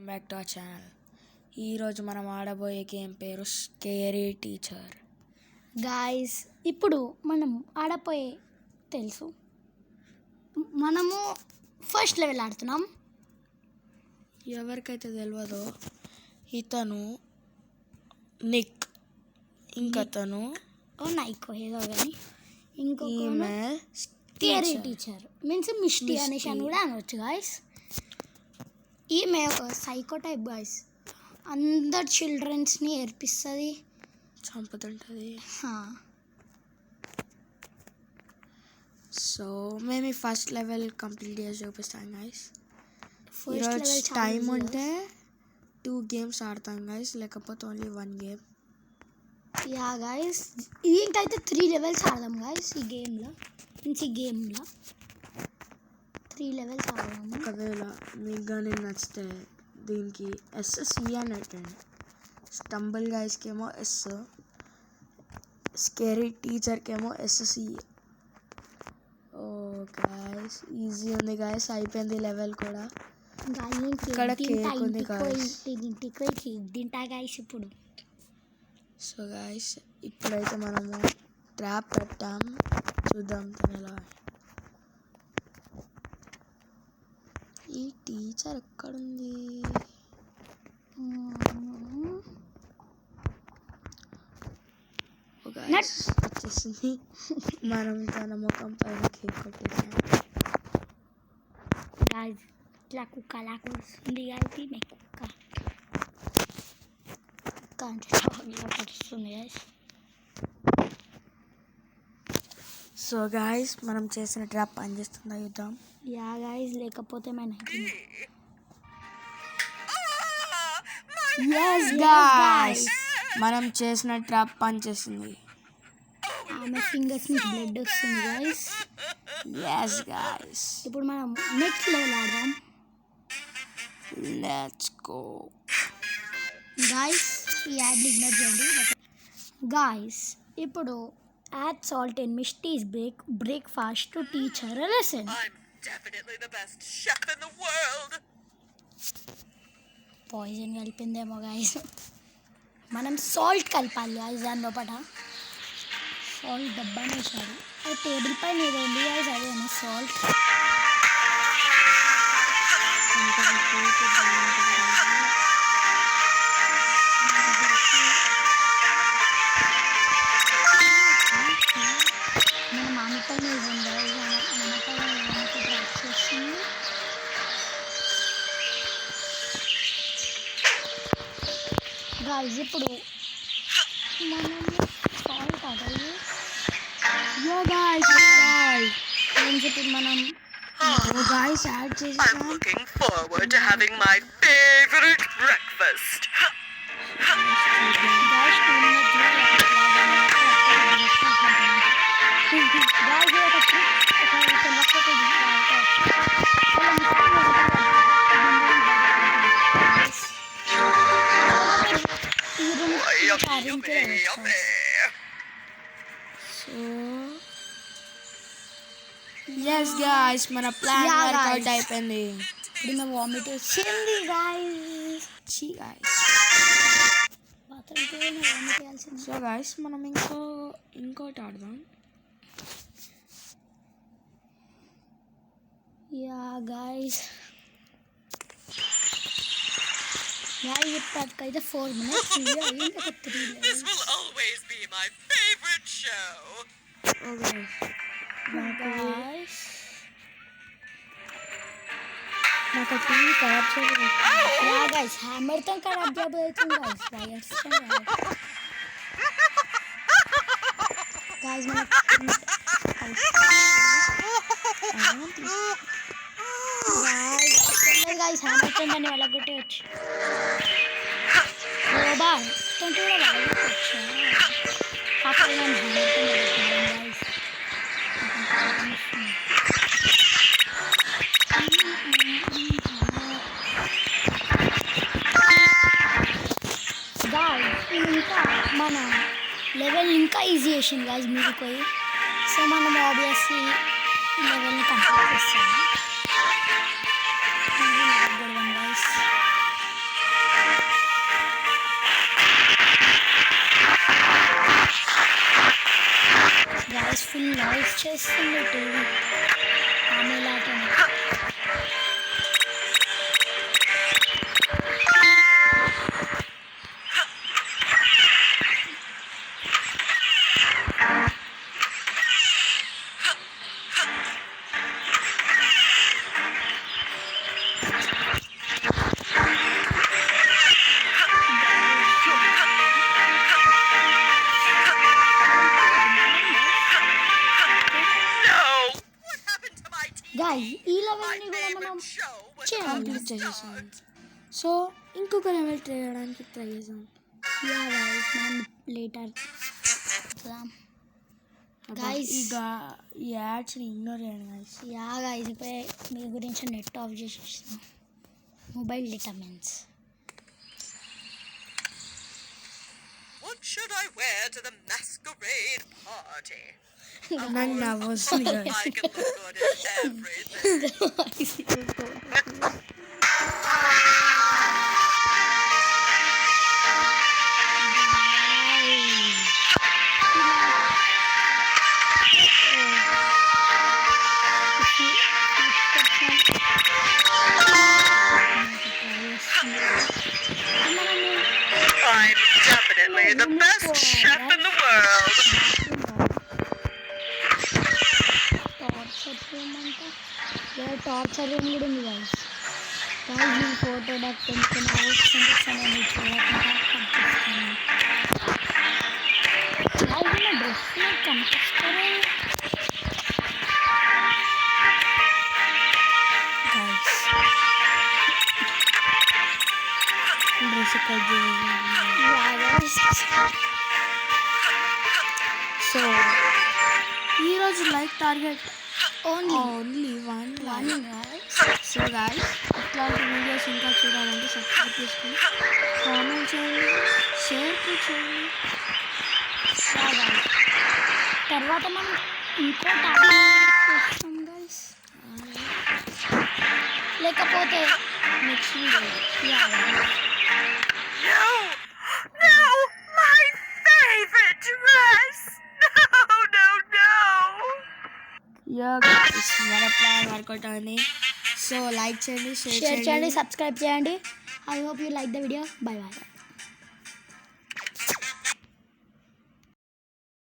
Back to our channel. ఈరోజు మనం ఆడబోయే game పేరు స్కేరీ టీచర్. గాయస్, ఇప్పుడు మనం ఆడపోయే తెలుసు, మనము ఫస్ట్ లెవెల్ ఆడుతున్నాం. ఎవరికైతే తెలియదో ఇతను నిక్, ఇంకతను నైకో ఏదో కానీ ఇంకొక ఈమె స్కేరీ టీచర్ మీన్స్ మిస్టీ అనేసి అని కూడా అనవచ్చు. గాయస్, ఈమె ఒక సైకో టైప్. గాయస్, అందరు చిల్డ్రన్స్ని ఏర్పిస్తుంది, చంపుతుంటుంది. సో మేము ఈ ఫస్ట్ లెవెల్ కంప్లీట్ చేసి చూపిస్తాం గాయస్. ఈరోజు టైం ఉంటే 2 గేమ్స్ ఆడతాం గాయస్, లేకపోతే ఓన్లీ 1 గేమ్. యా గాయస్, దీనికైతే 3 లెవెల్స్ ఆడదాం గాయస్. ఈ గేమ్లో 3 లెవెల్స్ ఆడదాము. ఒకవేళ మీకు కానీ నచ్చితే దీనికి SSE అని పెట్టండి. స్టంబుల్ గైస్కి ఏమో S, స్కేరీ టీచర్కి ఏమో SSE. ఓ గాయస్, ఈజీ ఉంది గాయస్, అయిపోయింది లెవెల్ కూడా. ఇక్కడ కేక్ ఉంది గాయస్. తింటా గాయస్ ఇప్పుడు. సో గాయస్, ఇప్పుడైతే మనము ట్రాప్ పెట్టాం, చూద్దాం ఎలా. ఈ టీచర్ ఎక్కడుంది? వచ్చేసింది. మనం తన ముఖం పైన కేక్ కొట్టేసాం. ఇట్లా కుక్క లాగా వస్తుంది కాబట్టి కుక్క పడుతుంది. సో గాయస్, మనం చేసిన ట్రాప్ పనిచేస్తుందా చూద్దాం. యా గాయస్, లేకపోతే మనం చేసిన ట్రాప్ పనిచేస్తుంది. ఆమె ఫింగర్స్ నుంచి బ్లడ్ వస్తుంది గాయస్. yes guys, ఇప్పుడు మనం నెక్స్ట్ లెవెల్ ఆడదాం. Let's go guys. ఈ యాడ్ని ఇగ్నోర్ చేయండి. గాయస్, ఇప్పుడు add salt in Misty's breakfast to teach her a lesson. I'm definitely the best chef in the world. Poison కలిపిందేమో guys. మనం salt కలపాలి guys. దాని లోపల సాల్ట్ డబ్బాని వేసాడు. అది టేబుల్ పైన ఏదో ఉంది గాయస్, అదేమో సాల్ట్. మన మామి పైన వేసింది మన పైన డ్రాప్ చేస్తుంది. గాయస్, ఇప్పుడు మనం సాల్ట్ అవ్వాలి. ఇప్పుడు మనం గాయస్ యాడ్ I'm చేసాం. looking forward to having my favorite breakfast. yes guys, మన ప్లాన్ వర్కౌట్ అయిపోయింది. ఇప్పుడు మేము వామిట్ వచ్చింది గాయస్. సో గాయస్, మనం ఇంకోటి ఆడదాం. యా గాయస్, ఇప్పటికైతే 4 minutes వీడియో అయింది. ఒక 3 This levels. will always be my favorite show. Guys, నాకు టీవీ ఖరాబ్ చేయలేదు. యా గాయస్, హ్యామర్తో ఖరాబ్ చేయబోతుంది గాయస్. వైర్స్ గాయస్, గాయస్ హ్యామర్తో దాన్ని వెళ్ళగొట్టవచ్చు. బాబా తొంటే కూడా వెళ్ళగొట్టవచ్చు. అక్కడ నేను హ్యామర్తో వెళ్ళగొట్టాను గాయస్. ఇంకా మన లెవెల్ ఇంకా ఈజీ చేసింది గాయస్ మీకు పోయి. సో మనం ఆబ్వియస్లీ లెవెల్ని కంప్లీట్ చేస్తాము. ఫుల్ నాయిస్ చేస్తుంది టీవీ ఆమెలాగా. గాయ్స్ ఈ లెవెల్ని కూడా మనం చేయాలి. కంప్లీట్ చేసేసాం. సో ఇంకొక లెవెల్ ట్రై చేయడానికి ట్రై చేసాం. యా గాయ్స్ మనం లేటర్ గాయ్స్ ఈ యాడ్స్ని ఇగ్నోర్ చేయండి గైస్. యా గాయ్స్ ఇప్పుడే మీ గురించి నెట్ ఆఫ్ చేసేసిన mobile data means. What should I wear to the masquerade party? నాకు నవ్వు వస్తుంది guys. I can look good in everything. I'm definitely the best chef in the world. Torture room కూడా ఉంది guys. Guys ఈ photo dock పెంచుకుని చూడకుండా కనిపిస్తున్నాను. Dress కనిపిస్తారు డ్రెస్ కట్ సో ఈరోజు like target only one guys. So guys ఇట్లాంటి videos ఇంకా చూడాలంటే సబ్స్క్రైబ్ చేసుకుని కామెంట్ చేయండి, షేర్ చేయండి. తర్వాత మనం ఇంకో టాపిక్ చూస్తాం గైస్, లేకపోతే next video. No, my favorite dress. No. Yeah guys మన ప్లాన్ వర్కౌట్ అయింది. సో లైక్ చేయండి, షేర్ షేర్ చేయండి. చేయండి, సబ్స్క్రైబ్ చేయండి. I hope you like the video. Bye bye.